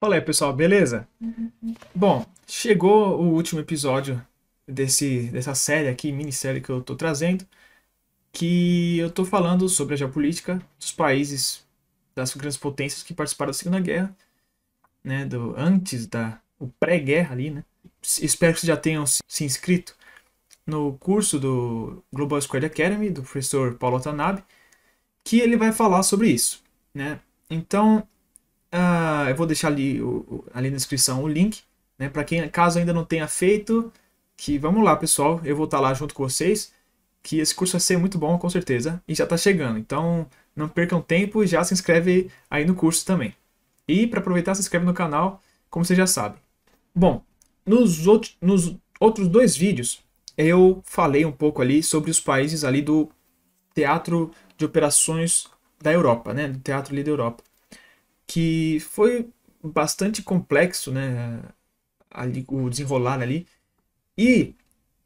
Fala aí, pessoal, beleza? Bom, chegou o último episódio dessa série aqui, minissérie que eu tô trazendo, que eu tô falando sobre a geopolítica dos países, das grandes potências que participaram da Segunda Guerra, né, o pré-guerra ali, né? Espero que vocês já tenham se inscrito no curso do Global Squad Academy, do professor Paulo Watanabe, que ele vai falar sobre isso, né? Então, eu vou deixar ali na descrição o link, né? Para quem caso ainda não tenha feito, que vamos lá, pessoal, eu vou estar lá junto com vocês, que esse curso vai ser muito bom, com certeza, e já está chegando. Então, não percam tempo e já se inscreve aí no curso também. E para aproveitar, se inscreve no canal, como vocês já sabem. Bom, nos outros dois vídeos, eu falei um pouco ali sobre os países ali do teatro de operações da Europa, né? Do teatro ali da Europa, que foi bastante complexo, né? Ali, o desenrolar ali, e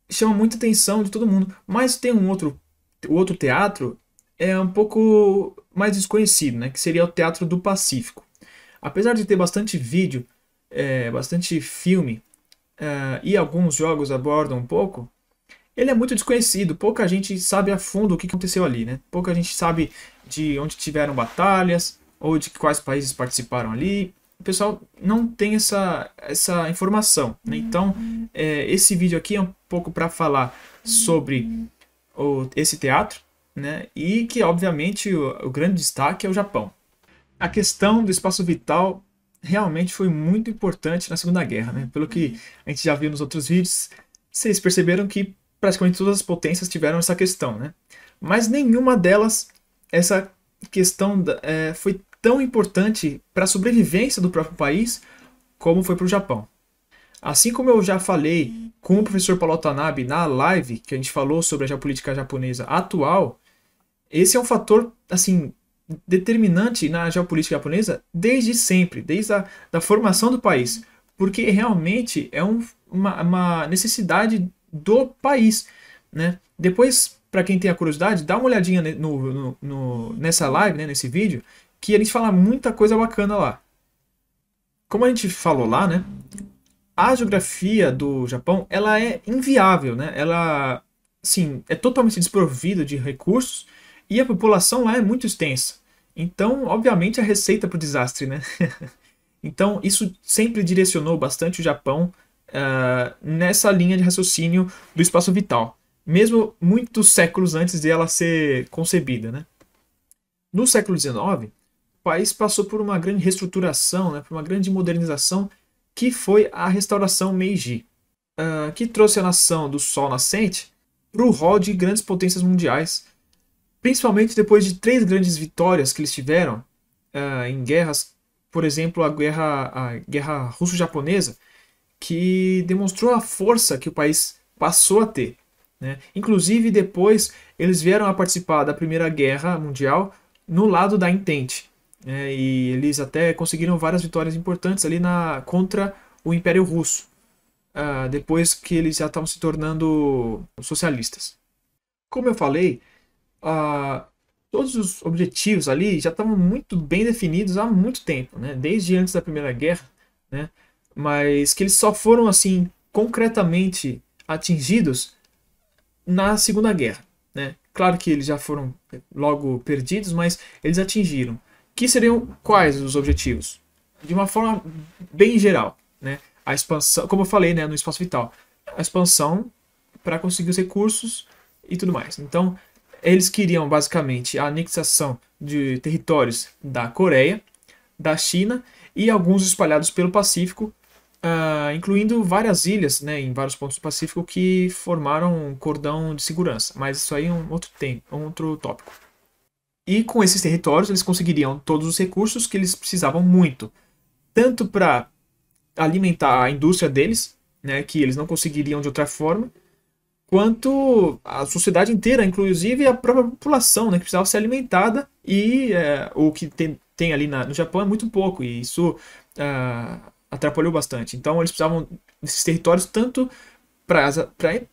chama muita atenção de todo mundo. Mas tem o outro teatro é um pouco mais desconhecido, né? Que seria o Teatro do Pacífico. Apesar de ter bastante vídeo, bastante filme, e alguns jogos abordam um pouco, ele é muito desconhecido. Pouca gente sabe a fundo o que aconteceu ali, né? Pouca gente sabe de onde tiveram batalhas ou de quais países participaram ali. O pessoal não tem essa informação, né? Então, esse vídeo aqui é um pouco para falar sobre esse teatro, né? E que, obviamente, o grande destaque é o Japão. A questão do espaço vital realmente foi muito importante na Segunda Guerra, né? Pelo que a gente já viu nos outros vídeos, vocês perceberam que praticamente todas as potências tiveram essa questão, né? Mas nenhuma delas, essa questão foi tão importante para a sobrevivência do próprio país como foi para o Japão. Assim como eu já falei com o professor Paulo Watanabe na live que a gente falou sobre a geopolítica japonesa atual, esse é um fator assim determinante na geopolítica japonesa desde sempre, desde a da formação do país, porque realmente é uma necessidade do país, né? Depois, para quem tem a curiosidade, dá uma olhadinha nessa live, né, nesse vídeo, que a gente fala muita coisa bacana lá. Como a gente falou lá, né? A geografia do Japão, ela é inviável, né? Ela, sim, é totalmente desprovida de recursos e a população lá é muito extensa. Então, obviamente, a receita para o desastre, né? Então, isso sempre direcionou bastante o Japão nessa linha de raciocínio do espaço vital, mesmo muitos séculos antes de ela ser concebida, né? No século XIX, o país passou por uma grande reestruturação, né, por uma grande modernização, que foi a restauração Meiji, que trouxe a nação do Sol nascente para o rol de grandes potências mundiais, principalmente depois de três grandes vitórias que eles tiveram em guerras, por exemplo, a guerra russo-japonesa, que demonstrou a força que o país passou a ter, né? Inclusive, depois eles vieram a participar da Primeira Guerra Mundial no lado da Entente, né? E eles até conseguiram várias vitórias importantes ali contra o Império Russo, depois que eles já estavam se tornando socialistas. Como eu falei, ah, todos os objetivos ali já estavam muito bem definidos há muito tempo, né? Desde antes da Primeira Guerra, né? Mas que eles só foram assim concretamente atingidos na Segunda Guerra, né? Claro que eles já foram logo perdidos, mas eles atingiram. Que seriam quais os objetivos? De uma forma bem geral, né? A expansão, como eu falei, né, no espaço vital, a expansão para conseguir os recursos e tudo mais. Então, eles queriam basicamente a anexação de territórios da Coreia, da China e alguns espalhados pelo Pacífico, incluindo várias ilhas, né, em vários pontos do Pacífico que formaram um cordão de segurança. Mas isso aí é um outro tempo, um outro tópico. E com esses territórios eles conseguiriam todos os recursos que eles precisavam muito, tanto para alimentar a indústria deles, né, que eles não conseguiriam de outra forma, quanto a sociedade inteira, inclusive a própria população, né, que precisava ser alimentada e o que tem ali no Japão é muito pouco e isso atrapalhou bastante. Então eles precisavam desses territórios tanto para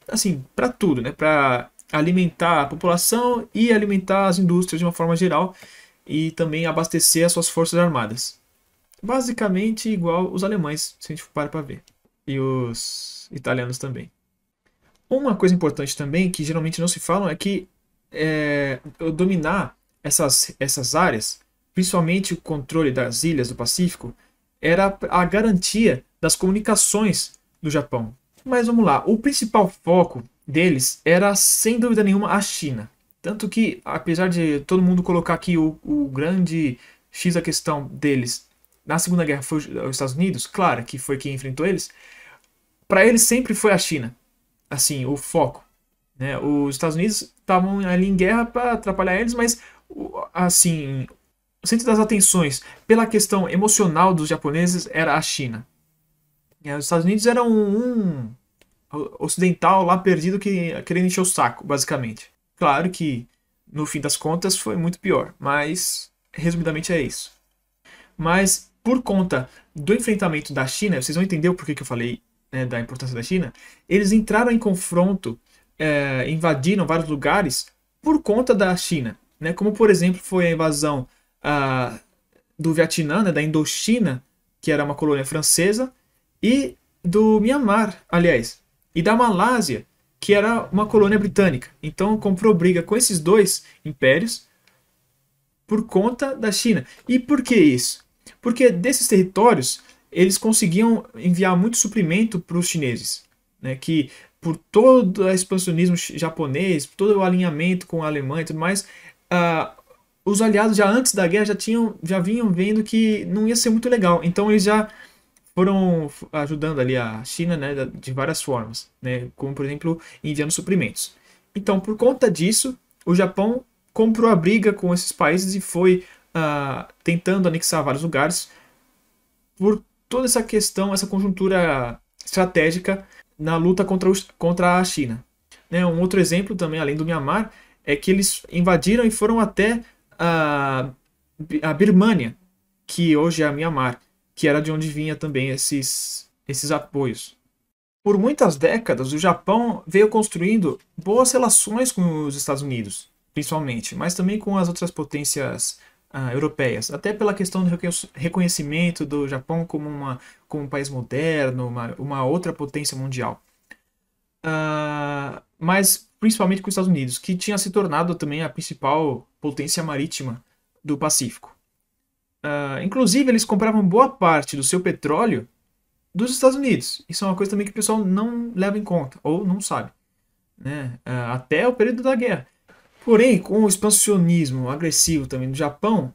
assim, para tudo, né, para alimentar a população e alimentar as indústrias de uma forma geral e também abastecer as suas forças armadas. basicamente igual os alemães, se a gente para para ver, e os italianos também. Uma coisa importante também, que geralmente não se fala, é que dominar essas áreas, principalmente o controle das ilhas do Pacífico, era a garantia das comunicações do Japão. Mas vamos lá, o principal foco deles era, sem dúvida nenhuma, a China. Tanto que, apesar de todo mundo colocar aqui o grande X da questão deles na Segunda Guerra foi os Estados Unidos, claro que foi quem enfrentou eles, para eles sempre foi a China, assim, o foco, né? Os Estados Unidos estavam ali em guerra para atrapalhar eles, mas assim, o centro das atenções pela questão emocional dos japoneses era a China. E os Estados Unidos eram um ocidental lá perdido que querendo encher o saco, basicamente. Claro que no fim das contas foi muito pior, mas resumidamente é isso. Mas por conta do enfrentamento da China, vocês vão entender o porquê que eu falei, né, da importância da China. Eles entraram em confronto, invadiram vários lugares por conta da China, né? Como por exemplo foi a invasão do Vietnã, né, da Indochina, que era uma colônia francesa, e do Myanmar, aliás, e da Malásia, que era uma colônia britânica. Então comprou briga com esses dois impérios por conta da China. E por que isso? Porque desses territórios eles conseguiam enviar muito suprimento para os chineses, né? Que por todo o expansionismo japonês, todo o alinhamento com a Alemanha e tudo mais, os aliados já antes da guerra já vinham vendo que não ia ser muito legal. Então eles já foram ajudando ali a China, né, de várias formas, né, como por exemplo enviando suprimentos. Então por conta disso, o Japão comprou a briga com esses países e foi tentando anexar vários lugares por toda essa questão, essa conjuntura estratégica na luta contra a China. Né, um outro exemplo também, além do Myanmar, é que eles invadiram e foram até a Birmânia, que hoje é a Myanmar, que era de onde vinha também esses apoios. Por muitas décadas, o Japão veio construindo boas relações com os Estados Unidos, principalmente, mas também com as outras potências europeias, até pela questão do reconhecimento do Japão como um país moderno, uma outra potência mundial. Mas principalmente com os Estados Unidos, que tinha se tornado também a principal potência marítima do Pacífico. Inclusive, eles compravam boa parte do seu petróleo dos Estados Unidos. Isso é uma coisa também que o pessoal não leva em conta, ou não sabe, né? Até o período da guerra. Porém, com o expansionismo agressivo também do Japão,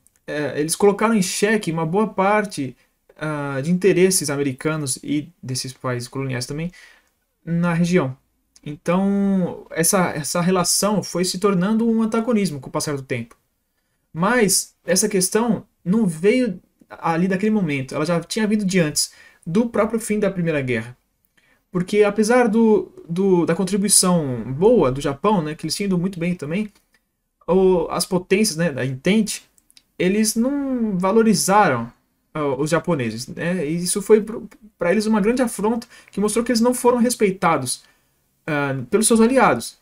eles colocaram em xeque uma boa parte de interesses americanos e desses países coloniais também na região. Então, essa relação foi se tornando um antagonismo com o passar do tempo. Mas essa questão não veio ali daquele momento, ela já tinha vindo de antes, do próprio fim da Primeira Guerra. Porque apesar da contribuição boa do Japão, né, que eles tinham ido muito bem também, as potências, né, da Entente, eles não valorizaram os japoneses. Né, e isso foi para eles uma grande afronta que mostrou que eles não foram respeitados pelos seus aliados.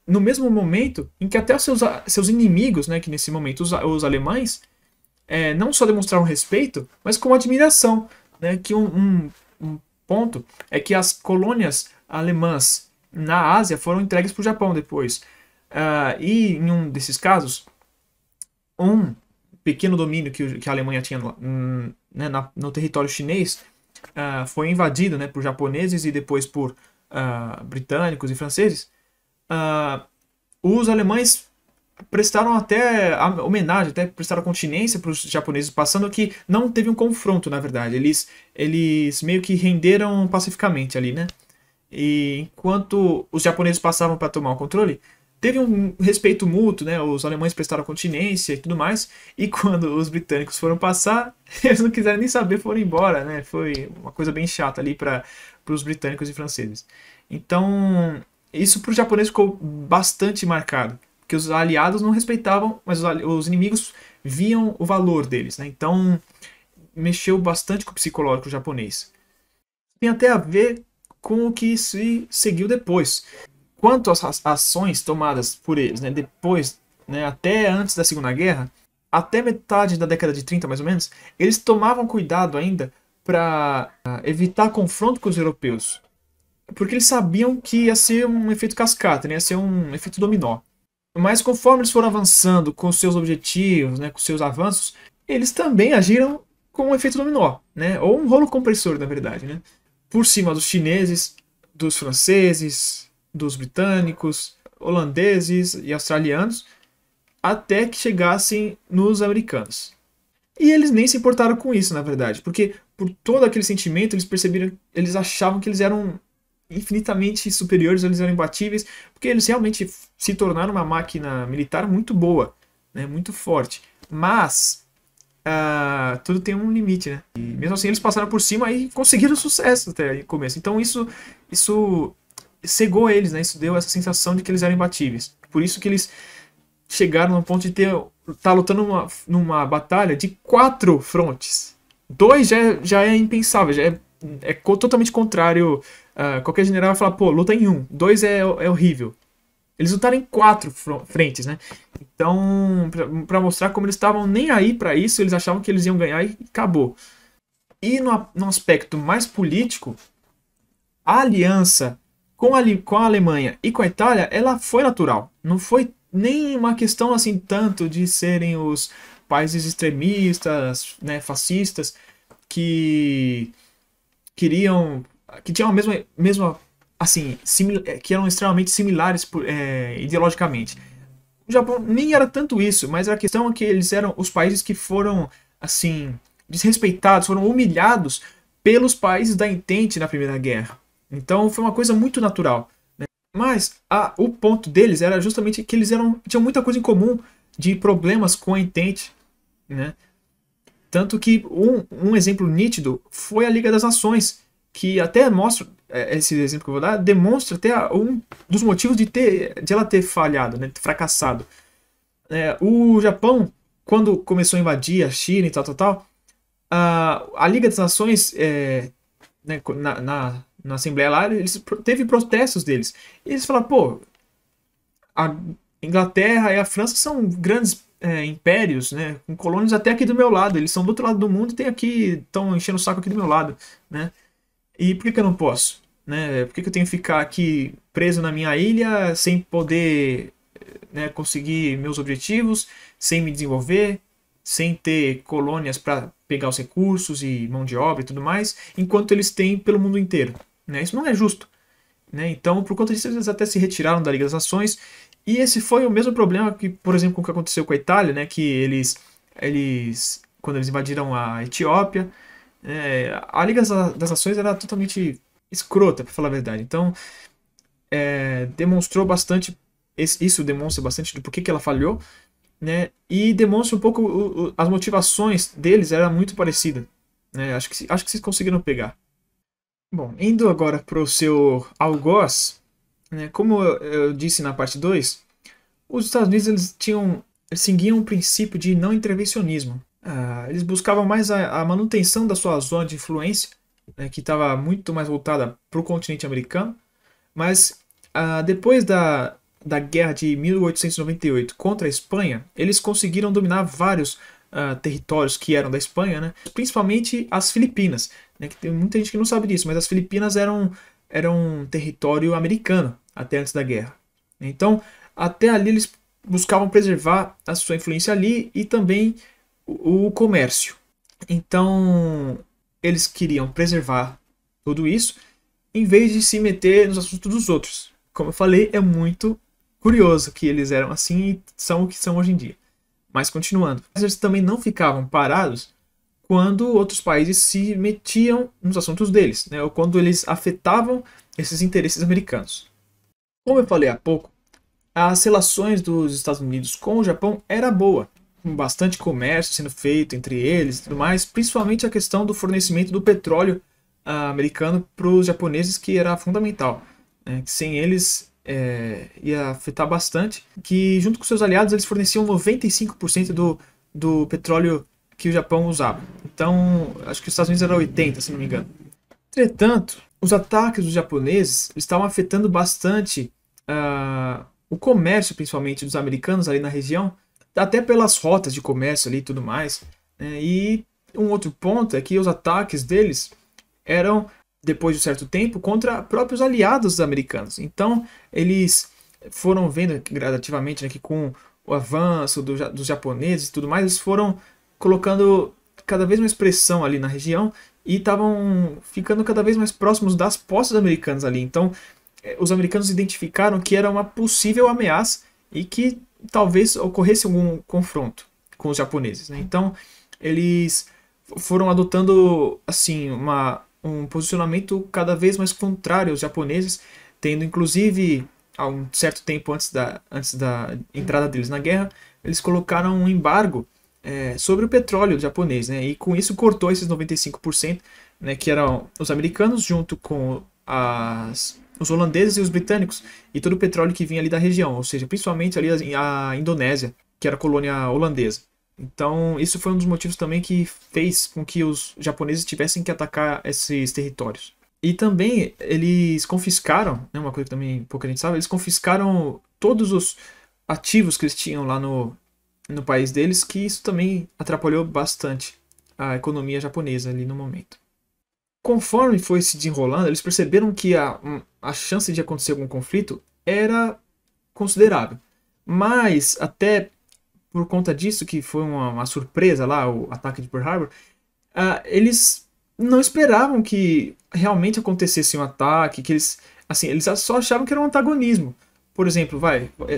No mesmo momento em que até os seus inimigos, né, que nesse momento os alemães, não só demonstraram respeito, mas com admiração. Né, que um ponto é que as colônias alemãs na Ásia foram entregues para o Japão depois. E em um desses casos, um pequeno domínio que a Alemanha tinha né, no território chinês foi invadido, né, por japoneses e depois por britânicos e franceses. Os alemães prestaram até homenagem, até prestaram continência para os japoneses, passando que não teve um confronto, na verdade. Eles meio que renderam pacificamente ali, né? E enquanto os japoneses passavam para tomar o controle, teve um respeito mútuo, né? Os alemães prestaram continência e tudo mais. E quando os britânicos foram passar, eles não quiseram nem saber, foram embora, né? Foi uma coisa bem chata ali para os britânicos e franceses. Então, isso para os japoneses ficou bastante marcado. Porque os aliados não respeitavam, mas os inimigos viam o valor deles. Né? Então, mexeu bastante com o psicológico japonês. Tem até a ver com o que se seguiu depois. Quanto às ações tomadas por eles, né, depois, né, até antes da Segunda Guerra, até metade da década de 30, mais ou menos, eles tomavam cuidado ainda para evitar confronto com os europeus. Porque eles sabiam que ia ser um efeito cascata, né? Ia ser um efeito dominó. Mas conforme eles foram avançando com seus objetivos, né, com seus avanços, eles também agiram com um efeito dominó, né? Ou um rolo compressor, na verdade, né? Por cima dos chineses, dos franceses, dos britânicos, holandeses e australianos, até que chegassem nos americanos. E eles nem se importaram com isso, na verdade, porque por todo aquele sentimento eles perceberam, eles achavam que eles eram infinitamente superiores, eles eram imbatíveis, porque eles realmente se tornaram uma máquina militar muito boa, né, muito forte. Mas tudo tem um limite, né? E mesmo assim eles passaram por cima e conseguiram sucesso até o começo. Então isso cegou eles, né? Isso deu essa sensação de que eles eram imbatíveis. Por isso que eles chegaram no ponto de tá lutando numa batalha de 4 frontes. 2 já é impensável, é totalmente contrário. Qualquer general vai falar, pô, luta em 1. 2 é horrível. Eles lutaram em 4 frentes, né? Então, pra mostrar como eles estavam nem aí pra isso, eles achavam que eles iam ganhar e acabou. E no aspecto mais político, a aliança com a Alemanha e com a Itália, ela foi natural. Não foi nem uma questão assim tanto de serem os países extremistas, né, fascistas, que queriam, que tinham a mesma assim, que eram extremamente similares ideologicamente. O Japão nem era tanto isso, mas a questão é que eles eram os países que foram assim desrespeitados, foram humilhados pelos países da Entente na Primeira Guerra. Então foi uma coisa muito natural. Mas o ponto deles era justamente que eles tinham muita coisa em comum de problemas com a Entente, né? Tanto que um exemplo nítido foi a Liga das Nações, que até mostra, esse exemplo que eu vou dar, demonstra até um dos motivos de ela ter falhado, né, ter fracassado. O Japão, quando começou a invadir a China e tal, a Liga das Nações, né, na Assembleia lá, teve protestos deles. E eles falaram, pô, a Inglaterra e a França são grandes impérios, né, com colônias até aqui do meu lado. Eles são do outro lado do mundo e tem aqui, estão enchendo o saco aqui do meu lado, né? E por que eu não posso? Né? Por que eu tenho que ficar aqui preso na minha ilha sem poder, né, conseguir meus objetivos, sem me desenvolver, sem ter colônias para pegar os recursos e mão de obra e tudo mais, enquanto eles têm pelo mundo inteiro? Né? Isso não é justo. Né? Então, por conta disso, eles até se retiraram da Liga das Nações. E esse foi o mesmo problema que, por exemplo, com o que aconteceu com a Itália, né? Que quando eles invadiram a Etiópia, a Liga das Nações era totalmente escrota, para falar a verdade. Então, demonstrou bastante, isso demonstra bastante do porquê que ela falhou, né? E demonstra um pouco as motivações deles era muito parecida, né? Acho que vocês conseguiram pegar. Bom, indo agora para o seu algoz, né? Como eu disse na parte 2, os Estados Unidos eles seguiam um princípio de não intervencionismo. Eles buscavam mais a manutenção da sua zona de influência, né, que estava muito mais voltada para o continente americano, mas depois da guerra de 1898 contra a Espanha, eles conseguiram dominar vários territórios que eram da Espanha, né, principalmente as Filipinas, né, que tem muita gente que não sabe disso, mas as Filipinas eram um território americano até antes da guerra. Então, até ali eles buscavam preservar a sua influência ali e também o comércio. Então, eles queriam preservar tudo isso em vez de se meter nos assuntos dos outros. Como eu falei, é muito curioso que eles eram assim e são o que são hoje em dia. Mas continuando, eles também não ficavam parados quando outros países se metiam nos assuntos deles, né, ou quando eles afetavam esses interesses americanos. Como eu falei há pouco, as relações dos Estados Unidos com o Japão era boa, com bastante comércio sendo feito entre eles e tudo mais, principalmente a questão do fornecimento do petróleo americano para os japoneses, que era fundamental, né? Sem eles ia afetar bastante, que junto com seus aliados eles forneciam 95% do petróleo que o Japão usava. Então, acho que os Estados Unidos era 80%, se não me engano. Entretanto, os ataques dos japoneses estavam afetando bastante o comércio, principalmente dos americanos ali na região, até pelas rotas de comércio ali e tudo mais, né? E um outro ponto é que os ataques deles eram, depois de um certo tempo, contra próprios aliados americanos. Então, eles foram vendo gradativamente, né, que com o avanço dos japoneses e tudo mais, eles foram colocando cada vez mais pressão ali na região e estavam ficando cada vez mais próximos das posses americanas ali. Então, os americanos identificaram que era uma possível ameaça e que talvez ocorresse algum confronto com os japoneses, né? Então, eles foram adotando assim um posicionamento cada vez mais contrário aos japoneses, tendo inclusive há um certo tempo antes da entrada deles na guerra, eles colocaram um embargo sobre o petróleo japonês, né? E com isso cortou esses 95%, né, que eram os americanos junto com os holandeses e os britânicos e todo o petróleo que vinha ali da região, ou seja, principalmente ali a Indonésia, que era colônia holandesa. Então, isso foi um dos motivos também que fez com que os japoneses tivessem que atacar esses territórios. E também eles confiscaram, né, uma coisa que também pouca gente sabe, eles confiscaram todos os ativos que eles tinham lá no país deles, que isso também atrapalhou bastante a economia japonesa ali no momento. Conforme foi se desenrolando, eles perceberam que a chance de acontecer algum conflito era considerável. Mas, até por conta disso, que foi uma surpresa lá, o ataque de Pearl Harbor, eles não esperavam que realmente acontecesse um ataque, que eles só achavam que era um antagonismo. Por exemplo,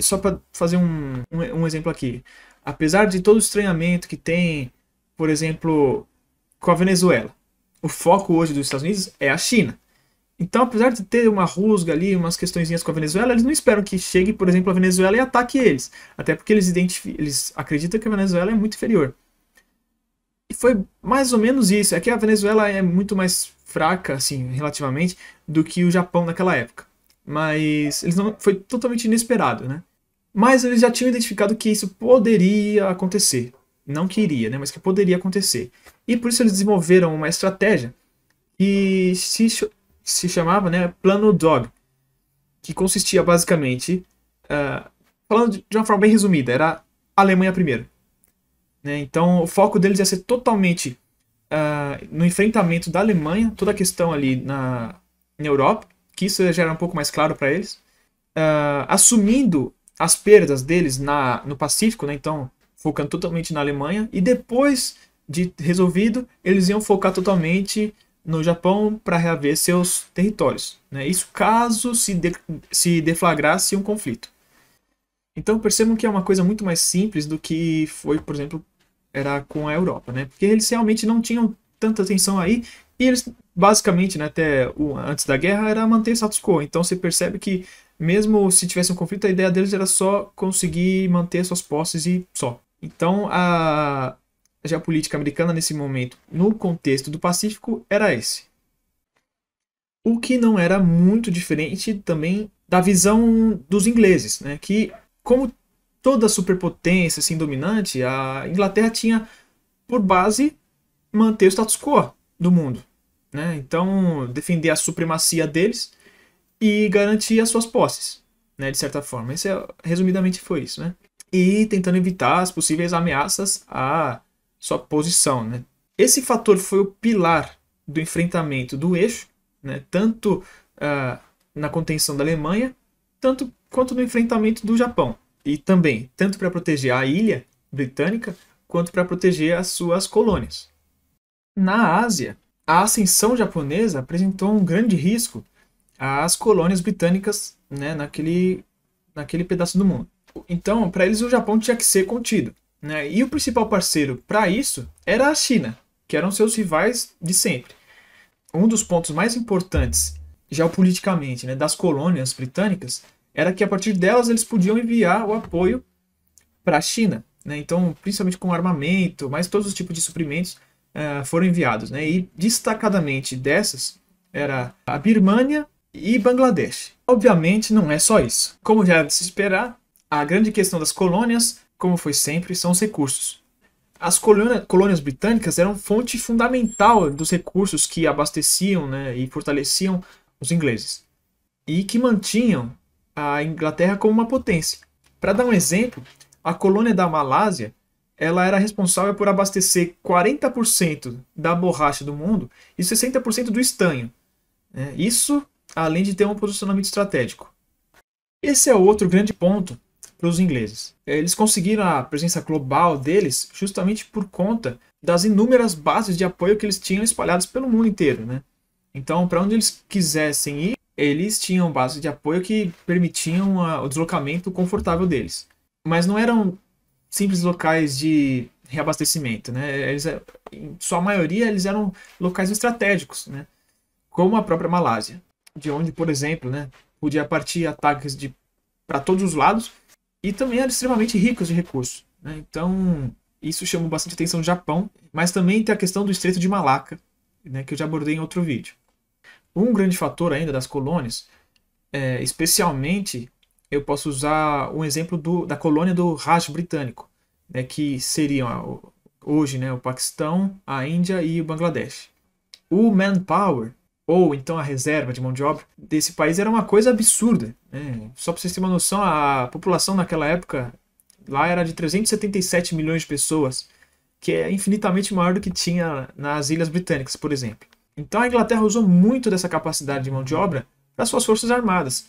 só para fazer um exemplo aqui. Apesar de todo o estranhamento que tem, por exemplo, com a Venezuela, o foco hoje dos Estados Unidos é a China. Então, apesar de ter uma rusga ali, umas questõezinhas com a Venezuela, eles não esperam que chegue, por exemplo, a Venezuela e ataque eles. Até porque eles acreditam que a Venezuela é muito inferior. E foi mais ou menos isso. É que a Venezuela é muito mais fraca, assim, relativamente, do que o Japão naquela época. Mas foi totalmente inesperado, né? Mas eles já tinham identificado que isso poderia acontecer. Não que iria, né? Mas que poderia acontecer. E por isso eles desenvolveram uma estratégia que se chamava, né, Plano Dog, que consistia basicamente, falando de uma forma bem resumida, era a Alemanha primeiro. Né? Então o foco deles ia ser totalmente no enfrentamento da Alemanha, toda a questão ali na Europa, que isso já era um pouco mais claro para eles, assumindo as perdas deles no Pacífico, né? Então focando totalmente na Alemanha, e depois de resolvido, eles iam focar totalmente no Japão para reaver seus territórios. Né? Isso caso se deflagrasse um conflito. Então percebam que é uma coisa muito mais simples do que foi, por exemplo, era com a Europa. Né? Porque eles realmente não tinham tanta atenção aí, e eles basicamente, né, antes da guerra, era manter status quo. Então você percebe que mesmo se tivesse um conflito, a ideia deles era só conseguir manter suas posses e só. Então a geopolítica americana nesse momento, no contexto do Pacífico, era esse. O que não era muito diferente também da visão dos ingleses, né? Que, como toda superpotência assim, dominante, a Inglaterra tinha por base manter o status quo do mundo. Né? Então, defender a supremacia deles e garantir as suas posses, né? De certa forma. Resumidamente foi isso. Né? E tentando evitar as possíveis ameaças à sua posição. Né? Esse fator foi o pilar do enfrentamento do eixo, né? Tanto na contenção da Alemanha, tanto quanto no enfrentamento do Japão. E também, tanto para proteger a ilha britânica, quanto para proteger as suas colônias. Na Ásia, a ascensão japonesa apresentou um grande risco às colônias britânicas, né, naquele pedaço do mundo. Então, para eles, o Japão tinha que ser contido. Né? E o principal parceiro para isso era a China, que eram seus rivais de sempre. Um dos pontos mais importantes geopoliticamente, né, das colônias britânicas era que a partir delas eles podiam enviar o apoio para a China. Né? Então, principalmente com armamento, mas todos os tipos de suprimentos foram enviados. Né? E destacadamente dessas era a Birmânia e Bangladesh. Obviamente não é só isso. Como já era de se esperar, a grande questão das colônias, como foi sempre, são os recursos. As colônias britânicas eram fonte fundamental dos recursos que abasteciam, né, e fortaleciam os ingleses. E que mantinham a Inglaterra como uma potência. Para dar um exemplo, a colônia da Malásia, ela era responsável por abastecer 40% da borracha do mundo e 60% do estanho, né? Isso além de ter um posicionamento estratégico. Esse é outro grande ponto para os ingleses. Eles conseguiram a presença global deles justamente por conta das inúmeras bases de apoio que eles tinham espalhadas pelo mundo inteiro, né? Então, para onde eles quisessem ir, eles tinham bases de apoio que permitiam o deslocamento confortável deles. Mas não eram simples locais de reabastecimento, né? Em sua maioria, eles eram locais estratégicos, né? Como a própria Malásia, de onde, por exemplo, né, podia partir ataques para todos os lados e também eram extremamente ricos de recursos, né? Então, isso chamou bastante atenção do Japão, mas também tem a questão do Estreito de Malaca, né, que eu já abordei em outro vídeo. Um grande fator ainda das colônias, especialmente, eu posso usar um exemplo da colônia do Raj britânico, né, que seriam hoje, né, o Paquistão, a Índia e o Bangladesh. O manpower, ou então a reserva de mão de obra desse país era uma coisa absurda, né? Só para vocês terem uma noção, a população naquela época lá era de 377 milhões de pessoas, que é infinitamente maior do que tinha nas Ilhas Britânicas, por exemplo. Então a Inglaterra usou muito dessa capacidade de mão de obra para suas forças armadas,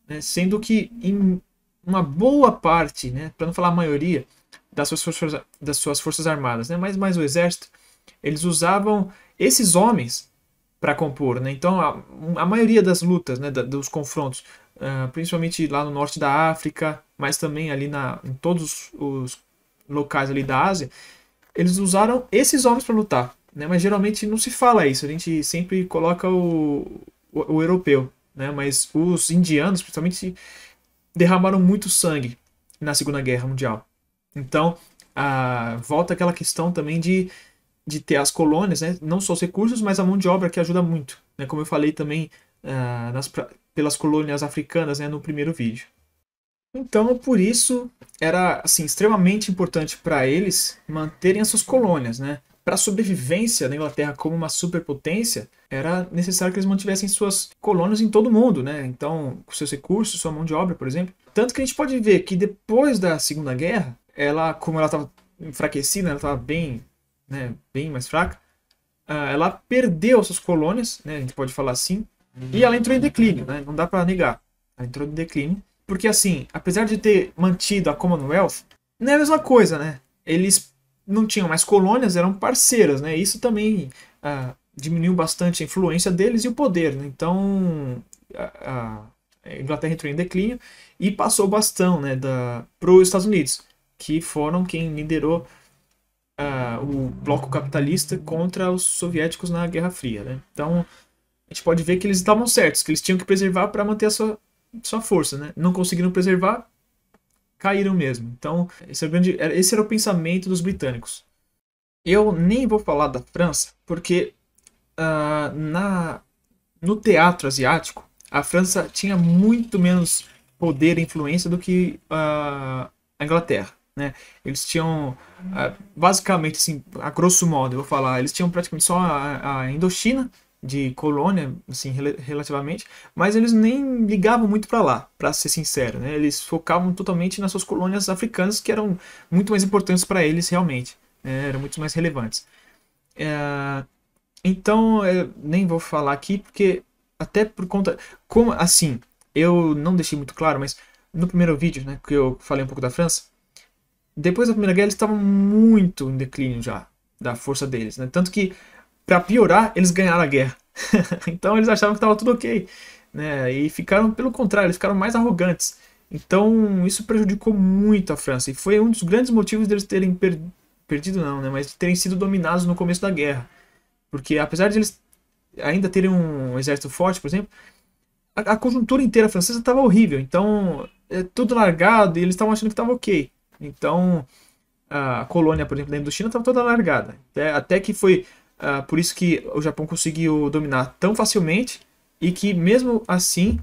né? Sendo que em uma boa parte, né, para não falar a maioria, das suas forças armadas, né, mas mais o exército, eles usavam esses homens para compor, né? Então a maioria das lutas, né, dos confrontos, principalmente lá no norte da África, mas também ali em todos os locais ali da Ásia, eles usaram esses homens para lutar, né? Mas geralmente não se fala isso, a gente sempre coloca o europeu, né? Mas os indianos, principalmente, derramaram muito sangue na Segunda Guerra Mundial. Então, volta aquela questão também de ter as colônias, né? Não só os recursos, mas a mão de obra que ajuda muito, né? Como eu falei também pelas colônias africanas, né, no primeiro vídeo. Então, por isso, era assim, extremamente importante para eles manterem as suas colônias, né? Para a sobrevivência da Inglaterra como uma superpotência, era necessário que eles mantivessem suas colônias em todo o mundo, né? Então, com seus recursos, sua mão de obra, por exemplo. Tanto que a gente pode ver que depois da Segunda Guerra, como ela estava enfraquecida, ela estava bem, né, bem mais fraca, ela perdeu suas colônias, né? A gente pode falar assim, e ela entrou em declínio, né? Não dá para negar. Ela entrou em declínio. Porque, assim, apesar de ter mantido a Commonwealth, não é a mesma coisa, né? Eles não tinham mais colônias, eram parceiras, né? Isso também diminuiu bastante a influência deles e o poder, né? Então, a Inglaterra entrou em declínio e passou o bastão, né, para os Estados Unidos, que foram quem liderou o bloco capitalista contra os soviéticos na Guerra Fria, né? Então, a gente pode ver que eles estavam certos, que eles tinham que preservar para manter a sua força, né? Não conseguiram preservar, caíram mesmo. Então, esse era o pensamento dos britânicos. Eu nem vou falar da França, porque no teatro asiático, a França tinha muito menos poder e influência do que a Inglaterra, né? Eles tinham, basicamente, assim, a grosso modo, eu vou falar, eles tinham praticamente só a Indochina, de colônia, assim, relativamente, mas eles nem ligavam muito para lá, para ser sincero, né? Eles focavam totalmente nas suas colônias africanas, que eram muito mais importantes para eles realmente, né? Eram muito mais relevantes. Então, eu nem vou falar aqui, porque até por conta, como assim, eu não deixei muito claro, mas no primeiro vídeo, né, que eu falei um pouco da França, depois da Primeira Guerra eles estavam muito em declínio já da força deles, né? Tanto que, para piorar, eles ganharam a guerra. Então eles achavam que estava tudo ok, né? E ficaram, pelo contrário, eles ficaram mais arrogantes. Então isso prejudicou muito a França. E foi um dos grandes motivos deles terem perdido, não, né? Mas de terem sido dominados no começo da guerra. Porque apesar de eles ainda terem um exército forte, por exemplo, a conjuntura inteira francesa estava horrível. Então, tudo largado e eles estavam achando que estava ok. Então, a colônia, por exemplo, da Indochina estava toda largada. Até que foi por isso que o Japão conseguiu dominar tão facilmente e que, mesmo assim,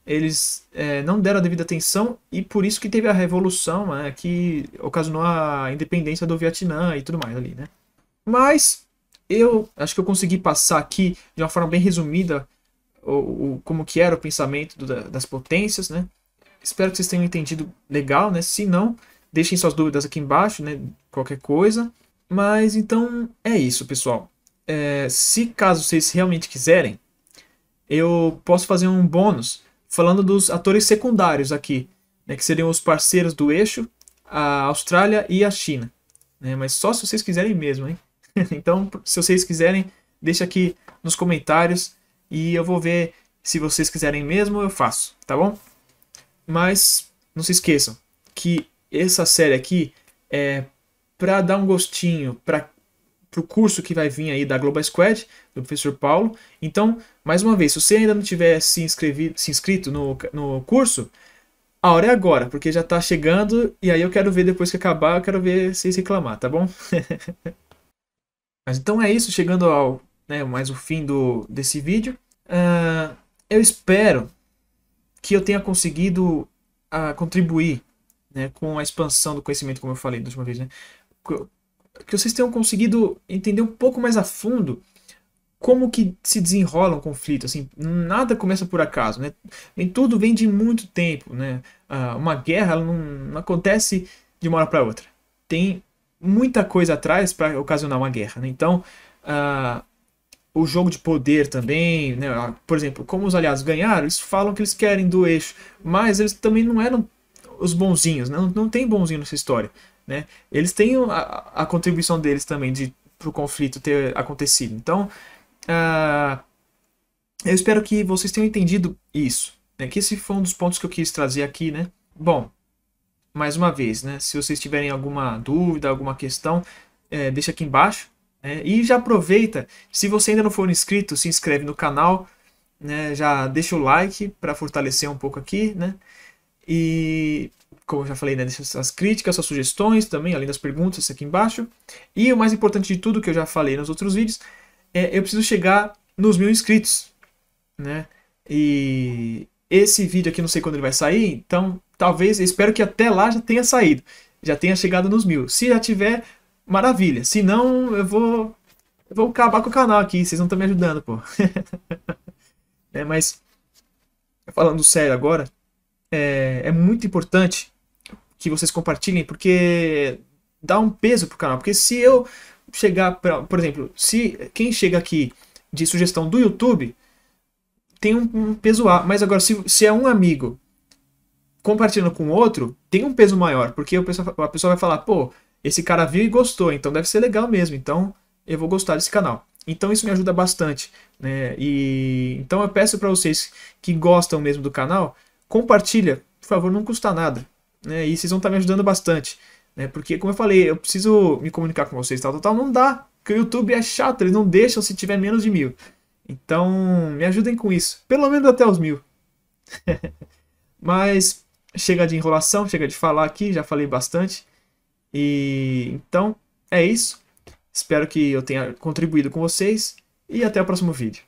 eles não deram a devida atenção e por isso que teve a revolução, né, que ocasionou a independência do Vietnã e tudo mais ali, né? Mas eu acho que eu consegui passar aqui de uma forma bem resumida como que era o pensamento das potências, né? Espero que vocês tenham entendido legal, né? Se não, Deixem suas dúvidas aqui embaixo, né? Qualquer coisa. Mas então é isso, pessoal. Se caso vocês realmente quiserem, eu posso fazer um bônus falando dos atores secundários aqui, né, que seriam os parceiros do eixo, a Austrália e a China. Né, mas só se vocês quiserem mesmo, hein? Então, se vocês quiserem, deixa aqui nos comentários e eu vou ver se vocês quiserem mesmo, eu faço, tá bom? Mas não se esqueçam que essa série aqui é para dar um gostinho para o curso que vai vir aí da Global Squad, do professor Paulo. Então, mais uma vez, se você ainda não tiver se inscrito no curso, a hora é agora, porque já está chegando e aí eu quero ver depois que acabar, eu quero ver vocês reclamar, tá bom? Mas então é isso, chegando ao mais o fim desse vídeo. Eu espero que eu tenha conseguido contribuir, né, com a expansão do conhecimento, como eu falei da última vez, né? Que vocês tenham conseguido entender um pouco mais a fundo como que se desenrola um conflito. Assim, nada começa por acaso, né? Nem tudo vem de muito tempo, né? Uma guerra ela não acontece de uma hora para outra. Tem muita coisa atrás para ocasionar uma guerra, né? Então, o jogo de poder também, né? Por exemplo, como os aliados ganharam, eles falam que eles querem do eixo, mas eles também não eram os bonzinhos, né? Não tem bonzinho nessa história, né? Eles têm a contribuição deles também para o conflito ter acontecido. Então, eu espero que vocês tenham entendido isso, né? Que esse foi um dos pontos que eu quis trazer aqui, né? Bom, mais uma vez, né? Se vocês tiverem alguma dúvida, alguma questão, deixa aqui embaixo. E já aproveita, se você ainda não for inscrito, se inscreve no canal, né? Já deixa o like para fortalecer um pouco aqui, né? E, como eu já falei, né? Deixa suas críticas, suas sugestões também, além das perguntas aqui embaixo. E o mais importante de tudo, que eu já falei nos outros vídeos, eu preciso chegar nos 1000 inscritos, né? E esse vídeo aqui não sei quando ele vai sair, então talvez, eu espero que até lá já tenha saído, já tenha chegado nos 1000. Se já tiver, maravilha. Se não, eu vou acabar com o canal aqui, vocês não estão me ajudando, pô. Mas, falando sério agora, é muito importante que vocês compartilhem, porque dá um peso pro canal. Porque se eu chegar, por exemplo, se quem chega aqui de sugestão do YouTube, tem um peso A. Mas agora, se é um amigo compartilhando com outro, tem um peso maior. Porque a pessoa vai falar, pô, esse cara viu e gostou, então deve ser legal mesmo. Então eu vou gostar desse canal. Então isso me ajuda bastante, né? E então eu peço para vocês que gostam mesmo do canal, compartilha, por favor, não custa nada, né? E vocês vão estar me ajudando bastante, né? Porque, como eu falei, eu preciso me comunicar com vocês, tal, não dá, porque o YouTube é chato, eles não deixam se tiver menos de 1000. Então, me ajudem com isso, pelo menos até os 1000. Mas chega de enrolação, chega de falar aqui, já falei bastante. E então é isso. Espero que eu tenha contribuído com vocês e até o próximo vídeo.